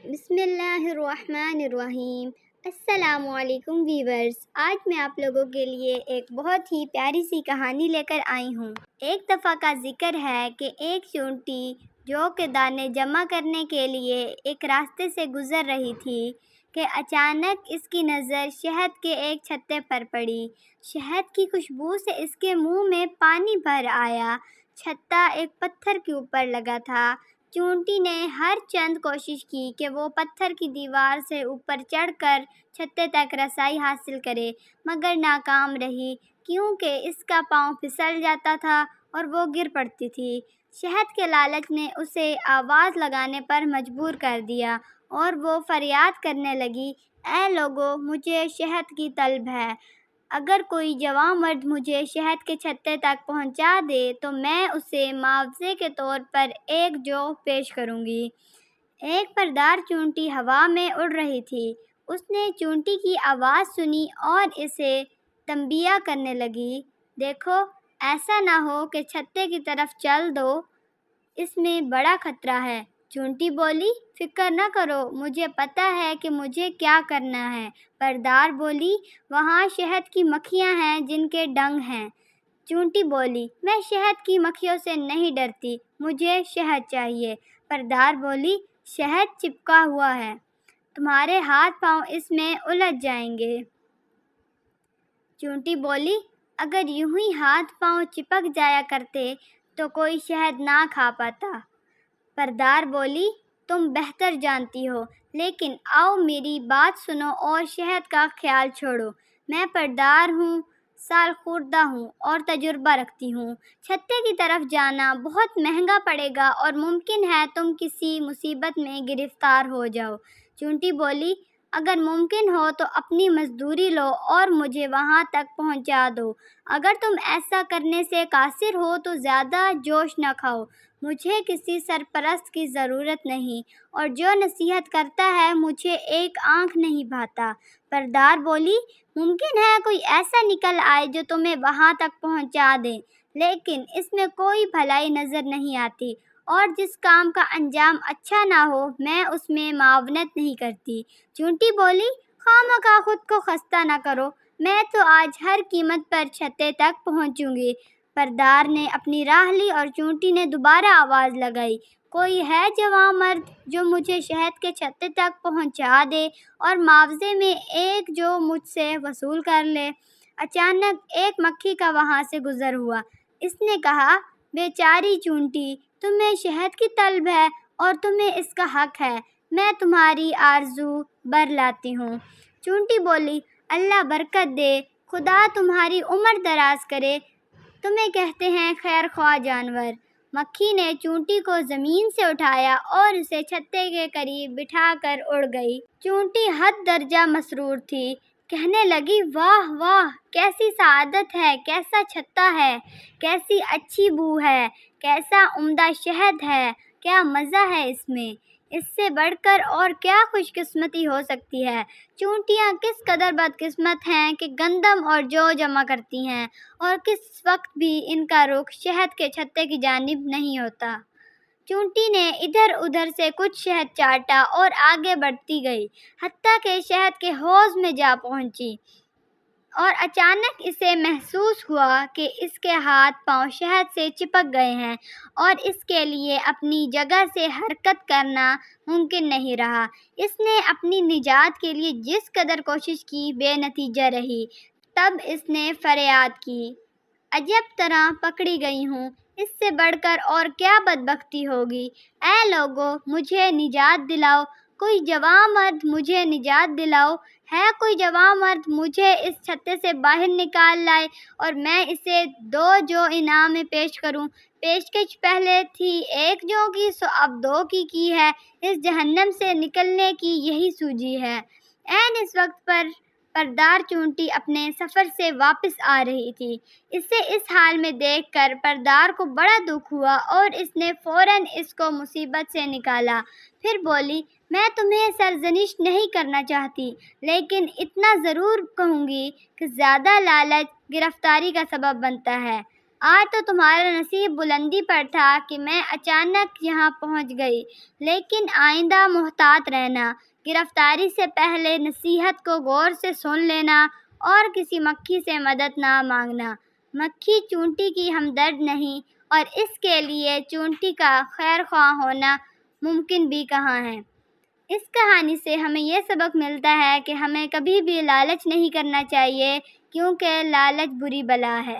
بسم اللہ الرحمن الرحیم۔ السلام علیکم ویورز، آج میں آپ لوگوں کے لیے ایک بہت ہی پیاری سی کہانی لے کر آئی ہوں۔ ایک دفعہ کا ذکر ہے کہ ایک چونٹی جو کہ دانے جمع کرنے کے لیے ایک راستے سے گزر رہی تھی کہ اچانک اس کی نظر شہد کے ایک چھتے پر پڑی۔ شہد کی خوشبو سے اس کے منہ میں پانی بھر آیا۔ چھتا ایک پتھر کے اوپر لگا تھا۔ چونٹی نے ہر چند کوشش کی کہ وہ پتھر کی دیوار سے اوپر چڑھ کر چھتے تک رسائی حاصل کرے، مگر ناکام رہی کیونکہ اس کا پاؤں پھسل جاتا تھا اور وہ گر پڑتی تھی۔ شہد کے لالچ نے اسے آواز لگانے پر مجبور کر دیا اور وہ فریاد کرنے لگی، اے لوگو، مجھے شہد کی طلب ہے۔ اگر کوئی جوان مرد مجھے شہد کے چھتے تک پہنچا دے تو میں اسے معاوضے کے طور پر ایک جو پیش کروں گی۔ ایک پردار چونٹی ہوا میں اڑ رہی تھی۔ اس نے چونٹی کی آواز سنی اور اسے تنبیہ کرنے لگی، دیکھو، ایسا نہ ہو کہ چھتے کی طرف چل دو، اس میں بڑا خطرہ ہے۔ چونٹی بولی، فکر نہ کرو، مجھے پتہ ہے کہ مجھے کیا کرنا ہے۔ پردار بولی، وہاں شہد کی مکھیاں ہیں جن کے ڈنگ ہیں۔ چونٹی بولی، میں شہد کی مکھیوں سے نہیں ڈرتی، مجھے شہد چاہیے۔ پردار بولی، شہد چپکا ہوا ہے، تمہارے ہاتھ پاؤں اس میں الجھ جائیں گے۔ چونٹی بولی، اگر یوں ہی ہاتھ پاؤں چپک جایا کرتے تو کوئی شہد نہ کھا پاتا۔ پردار بولی، تم بہتر جانتی ہو، لیکن آؤ میری بات سنو اور شہد کا خیال چھوڑو۔ میں پردار ہوں، سال خوردہ ہوں اور تجربہ رکھتی ہوں۔ چھتے کی طرف جانا بہت مہنگا پڑے گا اور ممکن ہے تم کسی مصیبت میں گرفتار ہو جاؤ۔ چونٹی بولی، اگر ممکن ہو تو اپنی مزدوری لو اور مجھے وہاں تک پہنچا دو۔ اگر تم ایسا کرنے سے قاصر ہو تو زیادہ جوش نہ کھاؤ، مجھے کسی سرپرست کی ضرورت نہیں، اور جو نصیحت کرتا ہے مجھے ایک آنکھ نہیں بھاتا۔ پردار بولی، ممکن ہے کوئی ایسا نکل آئے جو تمہیں وہاں تک پہنچا دے، لیکن اس میں کوئی بھلائی نظر نہیں آتی، اور جس کام کا انجام اچھا نہ ہو میں اس میں معاونت نہیں کرتی۔ چونٹی بولی، خواہ مخواہ خود کو خستہ نہ کرو، میں تو آج ہر قیمت پر چھتے تک پہنچوں گی۔ پردار نے اپنی راہ لی اور چونٹی نے دوبارہ آواز لگائی، کوئی ہے جوان مرد جو مجھے شہد کے چھتے تک پہنچا دے اور معاوضے میں ایک جو مجھ سے وصول کر لے؟ اچانک ایک مکھی کا وہاں سے گزر ہوا۔ اس نے کہا، بیچاری چونٹی، تمہیں شہد کی طلب ہے اور تمہیں اس کا حق ہے، میں تمہاری آرزو بر لاتی ہوں۔ چونٹی بولی، اللہ برکت دے، خدا تمہاری عمر دراز کرے، تمہیں کہتے ہیں خیر خواہ جانور۔ مکھی نے چونٹی کو زمین سے اٹھایا اور اسے چھتے کے قریب بٹھا کر اڑ گئی۔ چونٹی حد درجہ مسرور تھی، کہنے لگی، واہ واہ، کیسی سعادت ہے، کیسا چھتا ہے، کیسی اچھی بو ہے، کیسا عمدہ شہد ہے، کیا مزہ ہے اس میں، اس سے بڑھ کر اور کیا خوش قسمتی ہو سکتی ہے۔ چونٹیاں کس قدر بدقسمت ہیں کہ گندم اور جو جمع کرتی ہیں اور کس وقت بھی ان کا رخ شہد کے چھتے کی جانب نہیں ہوتا۔ چونٹی نے ادھر ادھر سے کچھ شہد چاٹا اور آگے بڑھتی گئی، حتیٰ کہ شہد کے حوض میں جا پہنچی، اور اچانک اسے محسوس ہوا کہ اس کے ہاتھ پاؤں شہد سے چپک گئے ہیں اور اس کے لیے اپنی جگہ سے حرکت کرنا ممکن نہیں رہا۔ اس نے اپنی نجات کے لیے جس قدر کوشش کی بے نتیجہ رہی۔ تب اس نے فریاد کی، عجب طرح پکڑی گئی ہوں، اس سے بڑھ کر اور کیا بدبختی ہوگی۔ اے لوگو، مجھے نجات دلاؤ، کوئی جوان مرد مجھے نجات دلاؤ، ہے کوئی جوان مرد مجھے اس چھتے سے باہر نکال لائے اور میں اسے 2 جو انعام میں پیش کروں۔ پیشکش پہلے تھی 1 جو کی، سو اب 2 کی ہے، اس جہنم سے نکلنے کی یہی سوجھی ہے۔ عین اس وقت پر پردار چونٹی اپنے سفر سے واپس آ رہی تھی۔ اسے اس حال میں دیکھ کر پردار کو بڑا دکھ ہوا اور اس نے فوراً اس کو مصیبت سے نکالا۔ پھر بولی، میں تمہیں سرزنش نہیں کرنا چاہتی، لیکن اتنا ضرور کہوں گی کہ زیادہ لالچ گرفتاری کا سبب بنتا ہے۔ آج تو تمہارا نصیب بلندی پر تھا کہ میں اچانک یہاں پہنچ گئی، لیکن آئندہ محتاط رہنا، گرفتاری سے پہلے نصیحت کو غور سے سن لینا اور کسی مکھی سے مدد نہ مانگنا۔ مکھی چونٹی کی ہمدرد نہیں، اور اس کے لیے چونٹی کا خیر خواہ ہونا ممکن بھی کہاں ہے۔ اس کہانی سے ہمیں یہ سبق ملتا ہے کہ ہمیں کبھی بھی لالچ نہیں کرنا چاہیے، کیونکہ لالچ بری بلا ہے۔